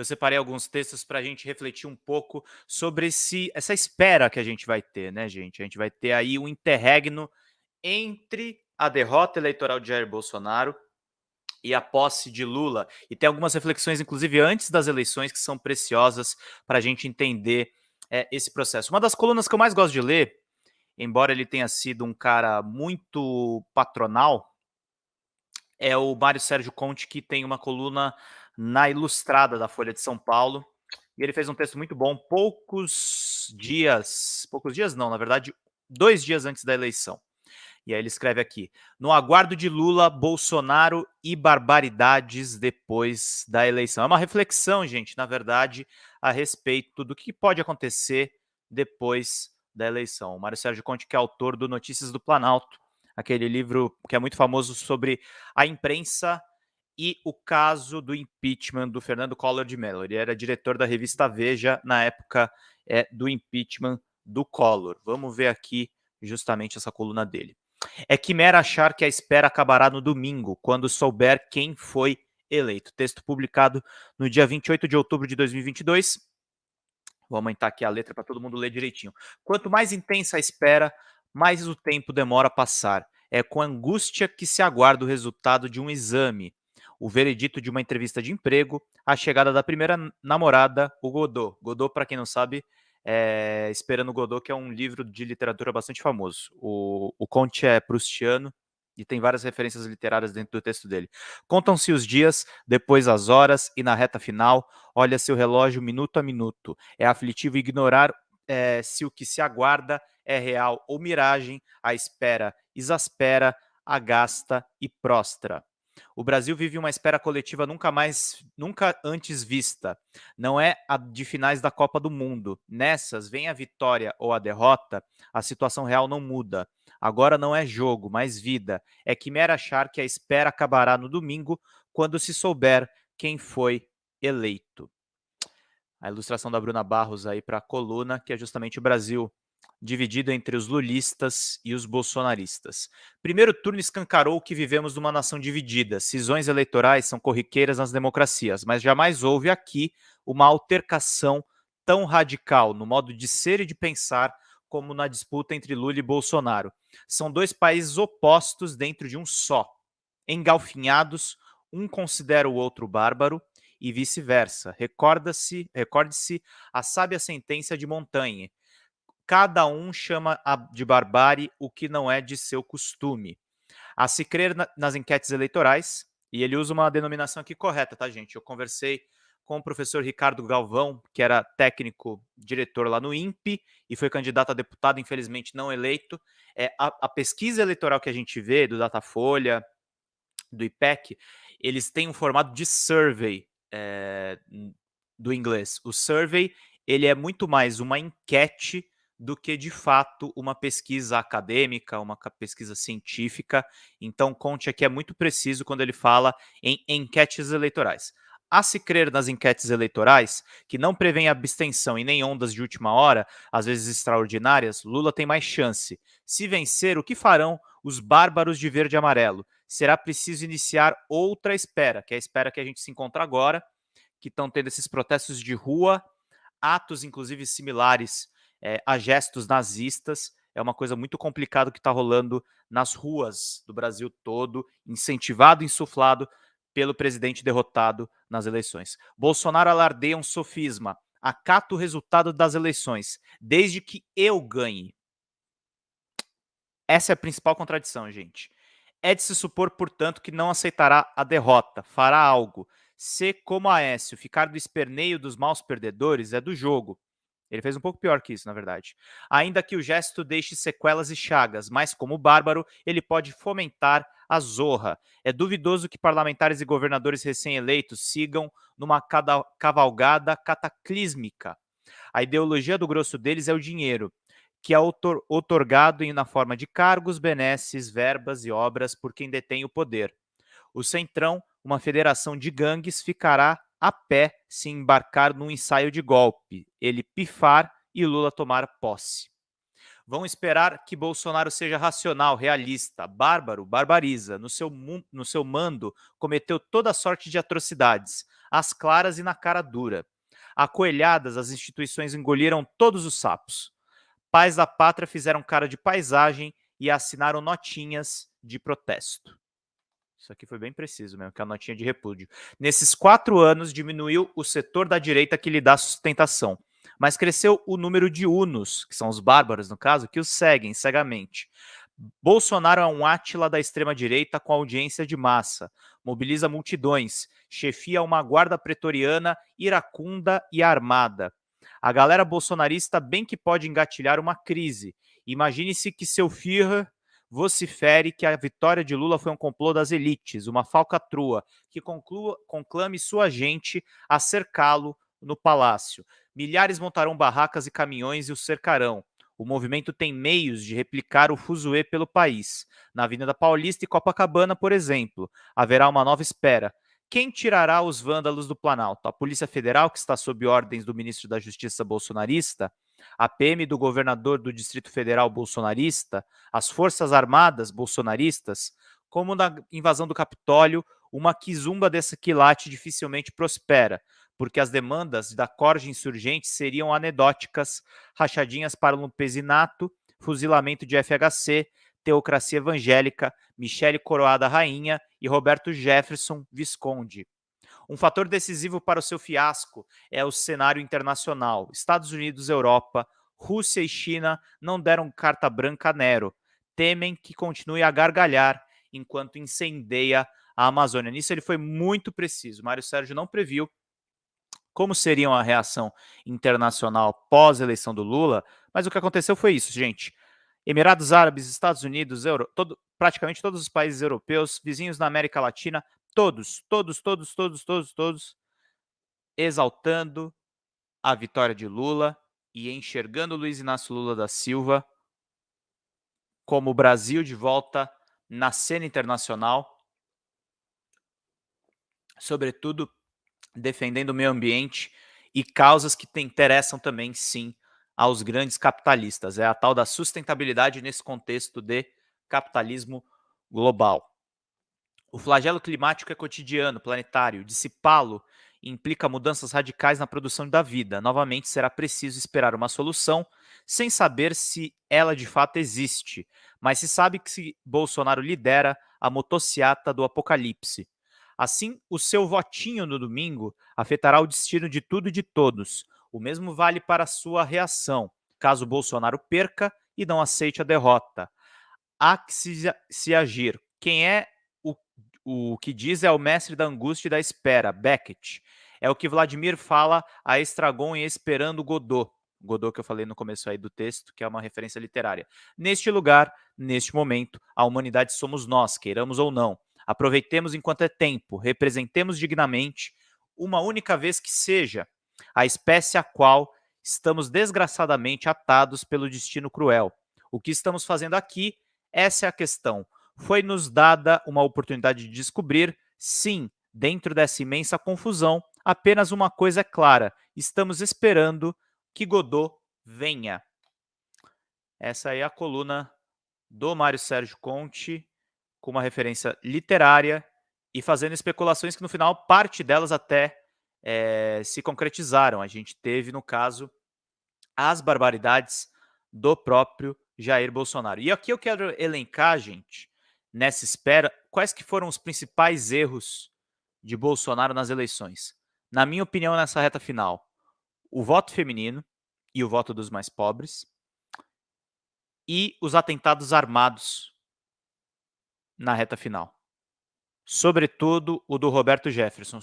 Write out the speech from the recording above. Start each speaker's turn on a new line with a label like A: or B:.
A: eu separei alguns textos para a gente refletir um pouco sobre essa espera que a gente vai ter, né, gente? A gente vai ter aí um interregno entre a derrota eleitoral de Jair Bolsonaro e a posse de Lula. E tem algumas reflexões, inclusive antes das eleições, que são preciosas para a gente entender esse processo. Uma das colunas que eu mais gosto de ler, embora ele tenha sido um cara muito patronal, é o Mário Sérgio Conte, que tem uma coluna na Ilustrada da Folha de São Paulo. E ele fez um texto muito bom, poucos dias não, na verdade, 2 dias antes da eleição. E aí ele escreve aqui: no aguardo de Lula, Bolsonaro e barbaridades depois da eleição. É uma reflexão, gente, na verdade, a respeito do que pode acontecer depois da eleição. O Mário Sérgio Conte, que é autor do Notícias do Planalto, aquele livro que é muito famoso sobre a imprensa e o caso do impeachment do Fernando Collor de Mello. Ele era diretor da revista Veja na época do impeachment do Collor. Vamos ver aqui justamente essa coluna dele. É quimera achar que a espera acabará no domingo, quando souber quem foi eleito. Texto publicado no dia 28 de outubro de 2022. Vou aumentar aqui a letra para todo mundo ler direitinho. Quanto mais intensa a espera, mais o tempo demora a passar. É com angústia que se aguarda o resultado de um exame, o veredito de uma entrevista de emprego, a chegada da primeira namorada, o Godot. Godot, para quem não sabe, Esperando Godot, que é um livro de literatura bastante famoso. O Conte é prustiano e tem várias referências literárias dentro do texto dele. Contam-se os dias, depois as horas, e na reta final, olha seu relógio minuto a minuto. É aflitivo ignorar se o que se aguarda é real ou miragem, a espera exaspera, agasta e prostra. O Brasil vive uma espera coletiva nunca antes vista. Não é a de finais da Copa do Mundo. Nessas, vem a vitória ou a derrota, a situação real não muda. Agora não é jogo, mas vida. É quimera achar que a espera acabará no domingo, quando se souber quem foi eleito. A ilustração da Bruna Barros aí para a coluna, que é justamente o Brasil dividido entre os lulistas e os bolsonaristas. Primeiro turno escancarou que vivemos numa nação dividida. Cisões eleitorais são corriqueiras nas democracias, mas jamais houve aqui uma altercação tão radical no modo de ser e de pensar como na disputa entre Lula e Bolsonaro. São dois países opostos dentro de um só. Engalfinhados, um considera o outro bárbaro e vice-versa. Recorde-se a sábia sentença de Montaigne: cada um chama de barbárie o que não é de seu costume. A se crer nas enquetes eleitorais, e ele usa uma denominação aqui correta, tá, gente? Eu conversei com o professor Ricardo Galvão, que era técnico diretor lá no INPE e foi candidato a deputado, infelizmente não eleito. A pesquisa eleitoral que a gente vê do Datafolha, do IPEC, eles têm um formato de survey do inglês. O survey, ele é muito mais uma enquete do que, de fato, uma pesquisa acadêmica, uma pesquisa científica. Então, Conte aqui é muito preciso quando ele fala em enquetes eleitorais. A se crer nas enquetes eleitorais, que não prevêem abstenção e nem ondas de última hora, às vezes extraordinárias, Lula tem mais chance. Se vencer, o que farão os bárbaros de verde e amarelo? Será preciso iniciar outra espera, que é a espera que a gente se encontra agora, que estão tendo esses protestos de rua, atos inclusive similares a gestos nazistas. É uma coisa muito complicada que está rolando nas ruas do Brasil todo, incentivado, insuflado pelo presidente derrotado nas eleições. Bolsonaro alardeia um sofisma: acata o resultado das eleições, desde que eu ganhe. Essa é a principal contradição, gente. É de se supor, portanto, que não aceitará a derrota, fará algo. Ser como Aécio, ficar do esperneio dos maus perdedores é do jogo. Ele fez um pouco pior que isso, na verdade. Ainda que o gesto deixe sequelas e chagas, mas como bárbaro, ele pode fomentar a zorra. É duvidoso que parlamentares e governadores recém-eleitos sigam numa cavalgada cataclísmica. A ideologia do grosso deles é o dinheiro, que é outorgado na forma de cargos, benesses, verbas e obras por quem detém o poder. O Centrão, uma federação de gangues, ficará a pé se embarcar num ensaio de golpe, ele pifar e Lula tomar posse. Vão esperar que Bolsonaro seja racional, realista, bárbaro, barbariza. No seu mando, cometeu toda sorte de atrocidades, às claras e na cara dura. Acoelhadas, as instituições engoliram todos os sapos. Pais da pátria fizeram cara de paisagem e assinaram notinhas de protesto. Isso aqui foi bem preciso mesmo, que é a notinha de repúdio. Nesses 4 anos, diminuiu o setor da direita que lhe dá sustentação, mas cresceu o número de unos, que são os bárbaros no caso, que os seguem cegamente. Bolsonaro é um Átila da extrema-direita com audiência de massa, mobiliza multidões, chefia uma guarda pretoriana iracunda e armada. A galera bolsonarista bem que pode engatilhar uma crise. Imagine-se que seu Führer vocifere que a vitória de Lula foi um complô das elites, uma falcatrua, que conclame sua gente a cercá-lo no palácio. Milhares montarão barracas e caminhões e o cercarão. O movimento tem meios de replicar o fuzuê pelo país. Na Avenida Paulista e Copacabana, por exemplo, haverá uma nova espera. Quem tirará os vândalos do Planalto? A Polícia Federal, que está sob ordens do ministro da Justiça bolsonarista? A PM do governador do Distrito Federal bolsonarista? As Forças Armadas bolsonaristas? Como na invasão do Capitólio, uma quizumba desse quilate dificilmente prospera, porque as demandas da corja insurgente seriam anedóticas, rachadinhas para o Lumpesinato, fuzilamento de FHC, teocracia evangélica, Michele Coroada Rainha e Roberto Jefferson Visconde. Um fator decisivo para o seu fiasco é o cenário internacional. Estados Unidos, Europa, Rússia e China não deram carta branca a Nero. Temem que continue a gargalhar enquanto incendeia a Amazônia. Nisso ele foi muito preciso. Mário Sérgio não previu como seria a reação internacional pós-eleição do Lula, mas o que aconteceu foi isso, gente. Emirados Árabes, Estados Unidos, praticamente todos os países europeus, vizinhos na América Latina, todos, exaltando a vitória de Lula e enxergando Luiz Inácio Lula da Silva como o Brasil de volta na cena internacional, sobretudo defendendo o meio ambiente e causas que interessam também, sim, aos grandes capitalistas. É a tal da sustentabilidade nesse contexto de capitalismo global. O flagelo climático é cotidiano, planetário. Dissipá-lo implica mudanças radicais na produção da vida. Novamente, será preciso esperar uma solução, sem saber se ela de fato existe. Mas se sabe que se Bolsonaro lidera a motociata do apocalipse. Assim, o seu votinho no domingo afetará o destino de tudo e de todos. O mesmo vale para a sua reação, caso Bolsonaro perca e não aceite a derrota. Há que se agir. Quem é o que diz é o mestre da angústia e da espera, Beckett. É o que Vladimir fala a Estragon em Esperando Godot. Godot que eu falei no começo aí do texto, que é uma referência literária. Neste lugar, neste momento, a humanidade somos nós, queiramos ou não. Aproveitemos enquanto é tempo, representemos dignamente, uma única vez que seja, a espécie a qual estamos desgraçadamente atados pelo destino cruel. O que estamos fazendo aqui? Essa é a questão. Foi-nos dada uma oportunidade de descobrir, sim, dentro dessa imensa confusão, apenas uma coisa é clara: estamos esperando que Godot venha. Essa é a coluna do Mário Sérgio Conte, com uma referência literária e fazendo especulações que, no final, parte delas até se concretizaram. A gente teve, no caso, as barbaridades do próprio Jair Bolsonaro. E aqui eu quero elencar, gente, nessa espera, quais que foram os principais erros de Bolsonaro nas eleições. Na minha opinião, nessa reta final, o voto feminino e o voto dos mais pobres e os atentados armados na reta final. Sobretudo o do Roberto Jefferson.